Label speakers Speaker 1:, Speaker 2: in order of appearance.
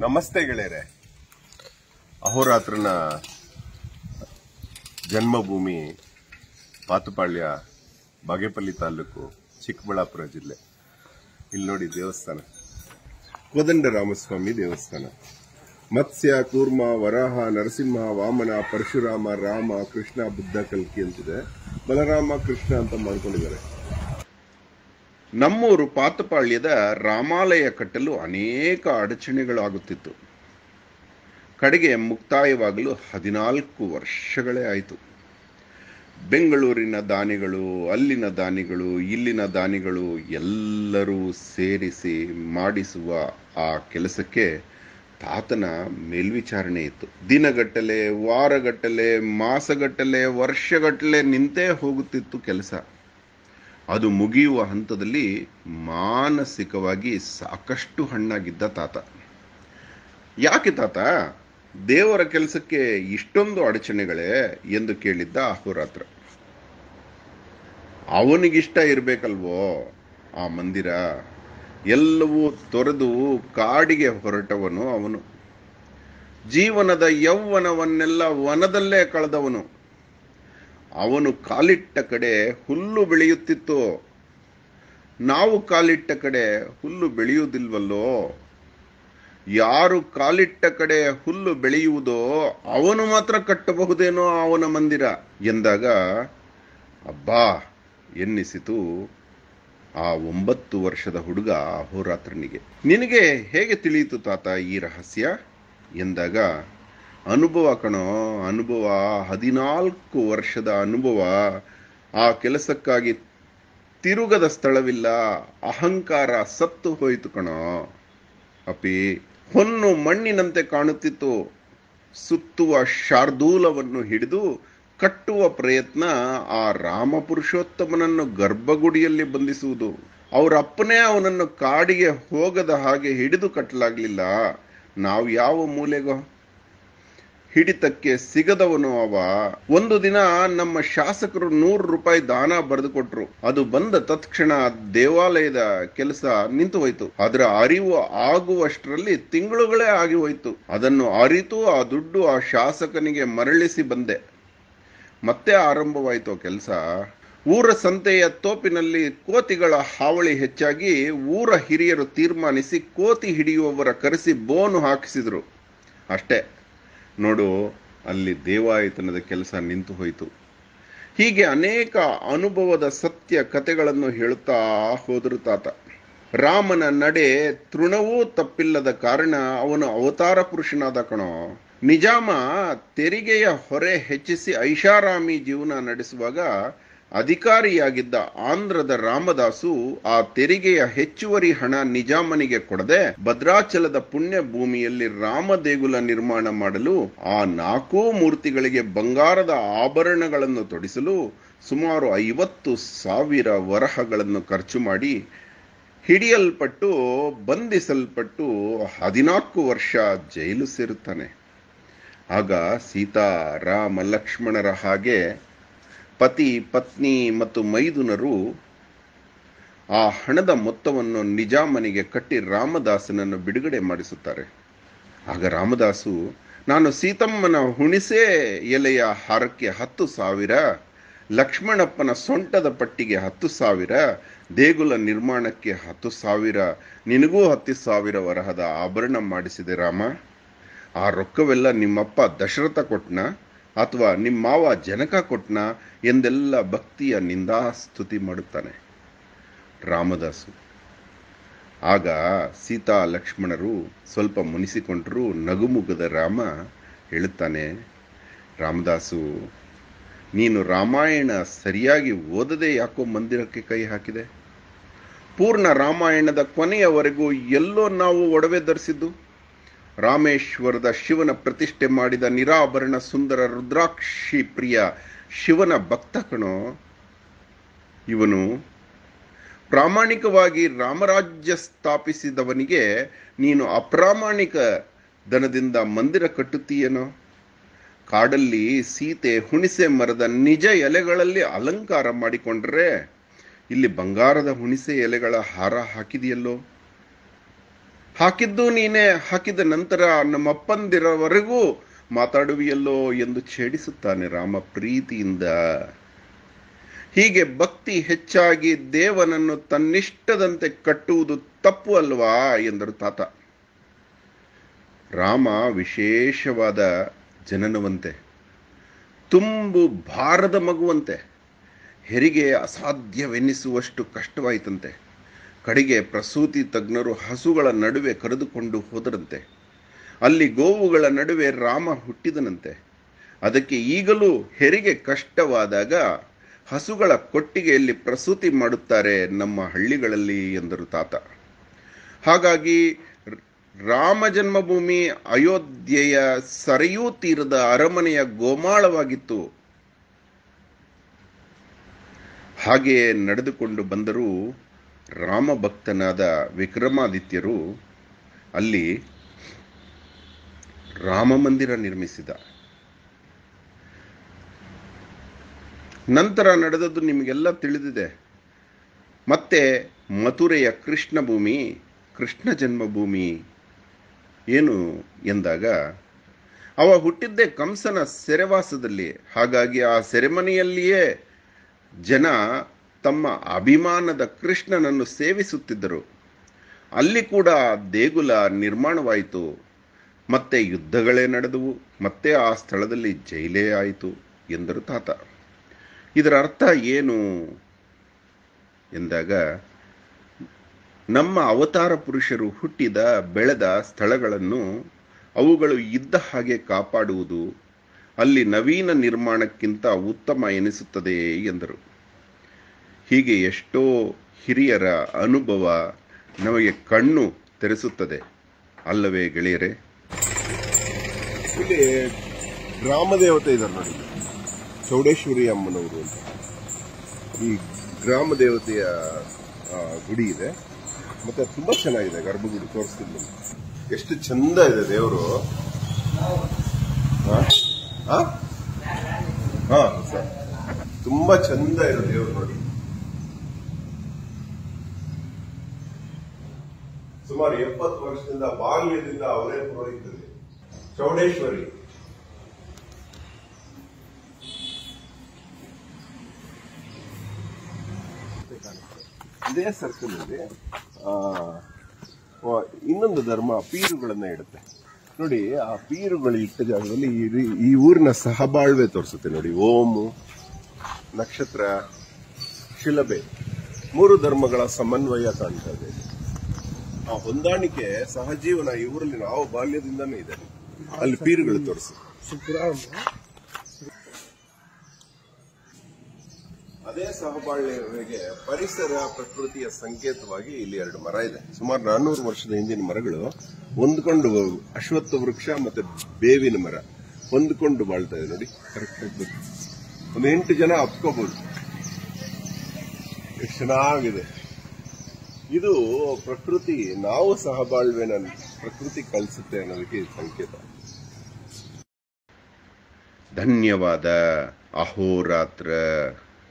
Speaker 1: ನಮಸ್ತೆ ಗೆಳೆಯರೆ. ಅಹೋರಾತ್ರನ ಜನ್ಮಭೂಮಿ ಪಾತುಪಾಳ್ಯ, ಬಾಗೇಪಲ್ಲಿ ತಾಲೂಕು, ಚಿಕ್ಕಬಳ್ಳಾಪುರ ಜಿಲ್ಲೆ. ಇಲ್ಲಿ ನೋಡಿ ದೇವಸ್ಥಾನ, ಕೋದಂಡರಾಮಸ್ವಾಮಿ ದೇವಸ್ಥಾನ. ಮತ್ಸ್ಯ, ಕೂರ್ಮ, ವರಾಹ, ನರಸಿಂಹ, ವಾಮನ, ಪರಶುರಾಮ, ರಾಮ, ಕೃಷ್ಣ, ಬುದ್ಧ, ಕಲ್ಕಿ ಅಂತಿದೆ. ಬಲರಾಮ, ಕೃಷ್ಣ ಅಂತ ಮಾಡ್ಕೊಂಡಿದ್ದಾರೆ. ನಮ್ಮೂರು ಪಾತುಪಾಳ್ಯದ ರಾಮಾಲಯ ಕಟ್ಟಲು ಅನೇಕ ಅಡಚಣೆಗಳಾಗುತ್ತಿತ್ತು. ಕಡೆಗೆ ಮುಕ್ತಾಯವಾಗಲು 14 ವರ್ಷಗಳೇ ಆಯಿತು. ಬೆಂಗಳೂರಿನ ದಾನಿಗಳು, ಅಲ್ಲಿನ ದಾನಿಗಳು, ಇಲ್ಲಿನ ದಾನಿಗಳು ಎಲ್ಲರೂ ಸೇರಿಸಿ ಮಾಡಿಸುವ ಆ ಕೆಲಸಕ್ಕೆ ತಾತನ ಮೇಲ್ವಿಚಾರಣೆ ಇತ್ತು. ದಿನಗಟ್ಟಲೆ, ವಾರಗಟ್ಟಲೆ, ಮಾಸಗಟ್ಟಲೆ, ವರ್ಷಗಟ್ಟಲೆ ನಿಂತೇ ಹೋಗುತ್ತಿತ್ತು ಕೆಲಸ. ಅದು ಮುಗಿಯುವ ಹಂತದಲ್ಲಿ ಮಾನಸಿಕವಾಗಿ ಸಾಕಷ್ಟು ಹಣ್ಣಾಗಿದ್ದ ತಾತ. ಯಾಕೆ ತಾತ, ದೇವರ ಕೆಲಸಕ್ಕೆ ಇಷ್ಟೊಂದು ಅಡಚಣೆಗಳೇ ಎಂದು ಕೇಳಿದ್ದ ಅಹೋರಾತ್ರ. ಅವನಿಗಿಷ್ಟ ಇರಬೇಕಲ್ವೋ ಆ ಮಂದಿರ. ಎಲ್ಲವೂ ತೊರೆದು ಕಾಡಿಗೆ ಹೊರಟವನು ಅವನು. ಜೀವನದ ಯೌವನವನ್ನೆಲ್ಲ ವನದಲ್ಲೇ ಕಳೆದವನು. ಅವನು ಕಾಲಿಟ್ಟ ಕಡೆ ಹುಲ್ಲು ಬೆಳೆಯುತ್ತಿತ್ತು. ನಾವು ಕಾಲಿಟ್ಟ ಕಡೆ ಹುಲ್ಲು ಬೆಳೆಯುವುದಿಲ್ವಲ್ಲೋ. ಯಾರು ಕಾಲಿಟ್ಟ ಕಡೆ ಹುಲ್ಲು ಬೆಳೆಯುವುದೋ ಅವನು ಮಾತ್ರ ಕಟ್ಟಬಹುದೇನೋ ಅವನ ಮಂದಿರ ಎಂದಾಗ ಅಬ್ಬಾ ಎನ್ನಿಸಿತು ಆ 9 ವರ್ಷದ ಹುಡುಗ ಅಹೋರಾತ್ರನಿಗೆ. ನಿನಗೆ ಹೇಗೆ ತಿಳಿಯಿತು ತಾತ ಈ ರಹಸ್ಯ ಎಂದಾಗ, ಅನುಭವ ಕಣೋ, ಅನುಭವ, 14 ವರ್ಷದ ಅನುಭವ. ಆ ಕೆಲಸಕ್ಕಾಗಿ ತಿರುಗದ ಸ್ಥಳವಿಲ್ಲ. ಅಹಂಕಾರ ಸತ್ತು ಹೋಯಿತು ಕಣೋ ಅಪಿ. ಹೊನ್ನು ಮಣ್ಣಿನಂತೆ ಕಾಣುತ್ತಿತ್ತು. ಸುತ್ತುವ ಶಾರ್ದೂಲವನ್ನು ಹಿಡಿದು ಕಟ್ಟುವ ಪ್ರಯತ್ನ ಆ ರಾಮಪುರುಷೋತ್ತಮನನ್ನು ಗರ್ಭಗುಡಿಯಲ್ಲಿ ಬಂಧಿಸುವುದು. ಅವರ ಅಪ್ಪನೇ ಅವನನ್ನು ಕಾಡಿಗೆ ಹೋಗದ ಹಾಗೆ ಹಿಡಿದು ಕಟ್ಟಲಾಗ್ಲಿಲ್ಲ. ನಾವು ಯಾವ ಮೂಲೆಗೋ ಹಿಡಿತಕ್ಕೆ ಸಿಗದವನು ಅವ. ಒಂದು ದಿನ ನಮ್ಮ ಶಾಸಕರು 100 ರೂಪಾಯಿ ದಾನ ಬರೆದು ಕೊಟ್ರು. ಅದು ಬಂದ ತತ್ಕ್ಷಣ ದೇವಾಲಯದ ಕೆಲಸ ನಿಂತು ಹೋಯ್ತು. ಅದರ ಅರಿವು ಆಗುವಷ್ಟರಲ್ಲಿ ತಿಂಗಳುಗಳೇ ಆಗಿ ಹೋಯ್ತು. ಅದನ್ನು ಅರಿತು ಆ ದುಡ್ಡು ಆ ಶಾಸಕನಿಗೆ ಮರಳಿಸಿ ಬಂದೆ. ಮತ್ತೆ ಆರಂಭವಾಯಿತು ಕೆಲಸ. ಊರ ಸಂತೆಯ ತೋಪಿನಲ್ಲಿ ಕೋತಿಗಳ ಹಾವಳಿ ಹೆಚ್ಚಾಗಿ ಊರ ಹಿರಿಯರು ತೀರ್ಮಾನಿಸಿ ಕೋತಿ ಹಿಡಿಯುವವರ ಕರೆಸಿ ಬೋನು ಹಾಕಿಸಿದ್ರು. ಅಷ್ಟೇ ನೋಡು, ಅಲ್ಲಿ ದೇವಾಯತನದ ಕೆಲಸ ನಿಂತು ಹೋಯಿತು. ಹೀಗೆ ಅನೇಕ ಅನುಭವದ ಸತ್ಯ ಕಥೆಗಳನ್ನು ಹೇಳುತ್ತಾ ಹೋದರು ತಾತ. ರಾಮನ ನಡೆ ತೃಣವೂ ತಪ್ಪಿಲ್ಲದ ಕಾರಣ ಅವನು ಅವತಾರ ಪುರುಷನಾದ ಕಣೋ. ನಿಜಾಮ ತೆರಿಗೆಯ ಹೊರೆ ಹೆಚ್ಚಿಸಿ ಐಷಾರಾಮಿ ಜೀವನ ನಡೆಸುವಾಗ ಅಧಿಕಾರಿಯಾಗಿದ್ದ ಆಂಧ್ರದ ರಾಮದಾಸು ಆ ತೆರಿಗೆಯ ಹೆಚ್ಚುವರಿ ಹಣ ನಿಜಾಮನಿಗೆ ಕೊಡದೆ ಭದ್ರಾಚಲದ ಪುಣ್ಯ ಭೂಮಿಯಲ್ಲಿ ರಾಮ ದೇಗುಲ ನಿರ್ಮಾಣ ಮಾಡಲು ಆ 4 ಮೂರ್ತಿಗಳಿಗೆ ಬಂಗಾರದ ಆಭರಣಗಳನ್ನು ತೊಡಿಸಲು ಸುಮಾರು 50,000 ವರಹಗಳನ್ನು ಖರ್ಚು ಮಾಡಿ ಹಿಡಿಯಲ್ಪಟ್ಟು ಬಂಧಿಸಲ್ಪಟ್ಟು 14 ವರ್ಷ ಜೈಲು ಸೇರುತ್ತಾನೆ. ಆಗ ಸೀತಾ, ರಾಮ, ಲಕ್ಷ್ಮಣರ ಹಾಗೆ ಪತಿ, ಪತ್ನಿ ಮತ್ತು ಮೈದುನರು ಆ ಹಣದ ಮೊತ್ತವನ್ನು ನಿಜಾಮನಿಗೆ ಕಟ್ಟಿ ರಾಮದಾಸನನ್ನು ಬಿಡುಗಡೆ ಮಾಡಿಸುತ್ತಾರೆ. ಆಗ ರಾಮದಾಸು, ನಾನು ಸೀತಮ್ಮನ ಹುಣಿಸೆ ಎಲೆಯ ಹಾರಕ್ಕೆ 10,000, ಲಕ್ಷ್ಮಣಪ್ಪನ ಸೊಂಟದ ಪಟ್ಟಿಗೆ 10,000, ದೇಗುಲ ನಿರ್ಮಾಣಕ್ಕೆ 10,000, ನಿನಗೂ 10,000 ವರಹದ ಆಭರಣ ಮಾಡಿಸಿದೆ ರಾಮ. ಆ ರೊಕ್ಕವೆಲ್ಲ ನಿಮ್ಮಪ್ಪ ದಶರಥ ಕೊಟ್ನ ಅಥವಾ ನಿಮ್ಮ ಮಾವ ಜನಕ ಕೊಟ್ನ ಎಂದೆಲ್ಲ ಭಕ್ತಿಯ ನಿಂದಾಸ್ತುತಿ ಮಾಡುತ್ತಾನೆ ರಾಮದಾಸು. ಆಗ ಸೀತಾ ಲಕ್ಷ್ಮಣರು ಸ್ವಲ್ಪ ಮುನಿಸಿಕೊಂಡರೂ ನಗುಮುಗದ ರಾಮ ಹೇಳುತ್ತಾನೆ, ರಾಮದಾಸು, ನೀನು ರಾಮಾಯಣ ಸರಿಯಾಗಿ ಓದದೆ ಯಾಕೋ ಮಂದಿರಕ್ಕೆ ಕೈ ಹಾಕಿದೆ? ಪೂರ್ಣ ರಾಮಾಯಣದ ಕೊನೆಯವರೆಗೂ ಎಲ್ಲೋ ನಾವು ಒಡವೆ ಧರಿಸಿದ್ದು. ರಾಮೇಶ್ವರದ ಶಿವನ ಪ್ರತಿಷ್ಠೆ ಮಾಡಿದ ನಿರಾಭರಣ ಸುಂದರ ರುದ್ರಾಕ್ಷಿ ಪ್ರಿಯ ಶಿವನ ಭಕ್ತ ಕಣೋ ಇವನು. ಪ್ರಾಮಾಣಿಕವಾಗಿ ರಾಮರಾಜ್ಯ ಸ್ಥಾಪಿಸಿದವನಿಗೆ ನೀನು ಅಪ್ರಾಮಾಣಿಕ ದನದಿಂದ ಮಂದಿರ ಕಟ್ಟುತ್ತೀಯೇನೋ? ಕಾಡಲ್ಲಿ ಸೀತೆ ಹುಣಿಸೆ ಮರದ ನಿಜ ಎಲೆಗಳಲ್ಲಿ ಅಲಂಕಾರ ಮಾಡಿಕೊಂಡ್ರೆ ಇಲ್ಲಿ ಬಂಗಾರದ ಹುಣಿಸೆ ಎಲೆಗಳ ಹಾರ ಹಾಕಿದೆಯಲ್ಲೋ?
Speaker 2: ಹಾಕಿದ್ದು ನೀನೇ, ಹಾಕಿದ ನಂತರ ನಮ್ಮಪ್ಪಂದಿರವರೆಗೂ ಮಾತಾಡುವಿಯಲ್ಲೋ ಎಂದು ಛೇಡಿಸುತ್ತಾನೆ ರಾಮ ಪ್ರೀತಿಯಿಂದ. ಹೀಗೆ ಭಕ್ತಿ ಹೆಚ್ಚಾಗಿ ದೇವನನ್ನು ತನ್ನಿಷ್ಟದಂತೆ ಕಟ್ಟುವುದು ತಪ್ಪು ಅಲ್ವಾ ಎಂದರು ತಾತ. ರಾಮ ವಿಶೇಷವಾದ ಜನನವಂತೆ, ತುಂಬು ಭಾರದ ಮಗುವಂತೆ. ಹೆರಿಗೆ ಅಸಾಧ್ಯವೆನ್ನಿಸುವಷ್ಟು ಕಷ್ಟವಾಯಿತಂತೆ. ಕಡೆಗೆ ಪ್ರಸೂತಿ ತಜ್ಞರು ಹಸುಗಳ ನಡುವೆ ಕರೆದುಕೊಂಡು ಹೋದರಂತೆ. ಅಲ್ಲಿ ಗೋವುಗಳ ನಡುವೆ ರಾಮ ಹುಟ್ಟಿದನಂತೆ. ಅದಕ್ಕೆ ಈಗಲೂ ಹೆರಿಗೆ ಕಷ್ಟವಾದಾಗ ಹಸುಗಳ ಕೊಟ್ಟಿಗೆಯಲ್ಲಿ ಪ್ರಸೂತಿ ಮಾಡುತ್ತಾರೆ ನಮ್ಮ ಹಳ್ಳಿಗಳಲ್ಲಿ ಎಂದರು ತಾತ. ಹಾಗಾಗಿ ರಾಮ ಜನ್ಮಭೂಮಿ ಅಯೋಧ್ಯೆಯ ಸರಯೂ ತೀರದ ಅರಮನೆಯ ಗೋಮಾಳವಾಗಿತ್ತು. ಹಾಗೆಯೇ ನಡೆದುಕೊಂಡು ಬಂದರೂ ರಾಮ ಭಕ್ತನಾದ ವಿಕ್ರಮಾದಿತ್ಯರು ಅಲ್ಲಿ ರಾಮ ಮಂದಿರ ನಿರ್ಮಿಸಿದ. ನಂತರ ನಡೆದದ್ದು ನಿಮಗೆಲ್ಲ ತಿಳಿದಿದೆ. ಮತ್ತೆ ಮಥುರೆಯ ಕೃಷ್ಣ ಭೂಮಿ, ಕೃಷ್ಣ ಜನ್ಮಭೂಮಿ ಏನು ಎಂದಾಗ ಅವ ಹುಟ್ಟಿದ್ದೇ ಕಂಸನ ಸೆರೆವಾಸದಲ್ಲಿ. ಹಾಗಾಗಿ ಆ ಸೆರೆಮನೆಯಲ್ಲಿಯೇ ಜನ ತಮ್ಮ ಅಭಿಮಾನದ ಕೃಷ್ಣನನ್ನು ಸೇವಿಸುತ್ತಿದ್ದರು. ಅಲ್ಲಿ ಕೂಡ ದೇಗುಲ ನಿರ್ಮಾಣವಾಯಿತು. ಮತ್ತೆ ಯುದ್ಧಗಳೇ ನಡೆದವು. ಮತ್ತೆ ಆ ಸ್ಥಳದಲ್ಲಿ ಜೈಲೇ ಆಯಿತು ಎಂದರು ತಾತ. ಇದರ ಅರ್ಥ ಏನು ಎಂದಾಗ, ನಮ್ಮ ಅವತಾರ ಪುರುಷರು ಹುಟ್ಟಿದ ಬೆಳೆದ ಸ್ಥಳಗಳನ್ನು ಅವುಗಳು ಇದ್ದ ಹಾಗೆ ಕಾಪಾಡುವುದು ಅಲ್ಲಿ ನವೀನ ನಿರ್ಮಾಣಕ್ಕಿಂತ ಉತ್ತಮ ಎನಿಸುತ್ತದೆ ಎಂದರು. ಹೀಗೆ ಎಷ್ಟೋ ಹಿರಿಯರ ಅನುಭವ ನಮಗೆ ಕಣ್ಣು ತೆರೆಸುತ್ತದೆ ಅಲ್ಲವೇ ಗೆಳೆಯರೇ?
Speaker 1: ಇಲ್ಲಿ ಗ್ರಾಮ ದೇವತೆ ಇದ್ದಾರೆ ನೋಡಿ, ಚೌಡೇಶ್ವರಿ ಅಮ್ಮನವರು ಅಂತ. ಈ ಗ್ರಾಮ ದೇವತೆಯ ಗುಡಿ ಇದೆ. ಮತ್ತೆ ತುಂಬಾ ಚೆನ್ನಾಗಿದೆ ಗರ್ಭಗುಡಿ. ತೋರಿಸ್ತೀನಿ, ಎಷ್ಟು ಚಂದ ಇದೆ ದೇವರು. ಸರ್, ತುಂಬಾ ಚಂದ ಇದೆ ದೇವರು ನೋಡಿ. ಸುಮಾರು 70 ವರ್ಷದಿಂದ ಬಾಲ್ಯದಿಂದ ಅವರೇ ಪುರೋಹಿತರು. ಚೌಡೇಶ್ವರಿ ಇದೇ ಸರ್ಕಲ್ ಅಲ್ಲಿ ಇನ್ನೊಂದು ಧರ್ಮ ಪೀರುಗಳನ್ನ ಇಡುತ್ತೆ ನೋಡಿ. ಆ ಪೀರುಗಳು ಇಟ್ಟ ಜಾಗದಲ್ಲಿ ಈ ಊರಿನ ಸಹಬಾಳ್ವೆ ತೋರಿಸುತ್ತೆ ನೋಡಿ. ಓಮು, ನಕ್ಷತ್ರ, ಶಿಲಬೆ, 3 ಧರ್ಮಗಳ ಸಮನ್ವಯ ಕಾಣ್ತಾ ಇದೆ. ಆ ಹೊಂದಾಣಿಕೆ, ಸಹಜೀವನ ಈ ಊರಲ್ಲಿ ನಾವು ಬಾಲ್ಯದಿಂದಾನೇ ಇದೆ. ಅಲ್ಲಿ ಪೀರುಗಳು ತೋರಿಸುತ್ತೆ. ಅದೇ ಸಹಬಾಳ್ವೆಗೆ ಪರಿಸರ ಪ್ರಕೃತಿಯ ಸಂಕೇತವಾಗಿ ಇಲ್ಲಿ 2 ಮರ ಇದೆ. ಸುಮಾರು 400 ವರ್ಷದ ಹಿಂದಿನ ಮರಗಳು ಹೊಂದ್ಕೊಂಡು, ಅಶ್ವತ್ಥ ವೃಕ್ಷ ಮತ್ತೆ ಬೇವಿನ ಮರ ಹೊಂದ್ಕೊಂಡು ಬಾಳ್ತಾ ಇದೆ ನೋಡಿ. ಕರೆಕ್ಟ್ ಆಗಿ ಒಂದು 8 ಜನ ಹತ್ಕೋಬಹುದು. ಎಷ್ಟು ಚೆನ್ನಾಗಿದೆ ಇದು ಪ್ರಕೃತಿ. ನಾವು ಸಹಬಾಳ್ವೆನ ಪ್ರಕೃತಿ ಕಲಿಸುತ್ತೆ ಅನ್ನೋದಕ್ಕೆ ಸಂಕೇತ.
Speaker 2: ಧನ್ಯವಾದ. ಅಹೋರಾತ್ರ.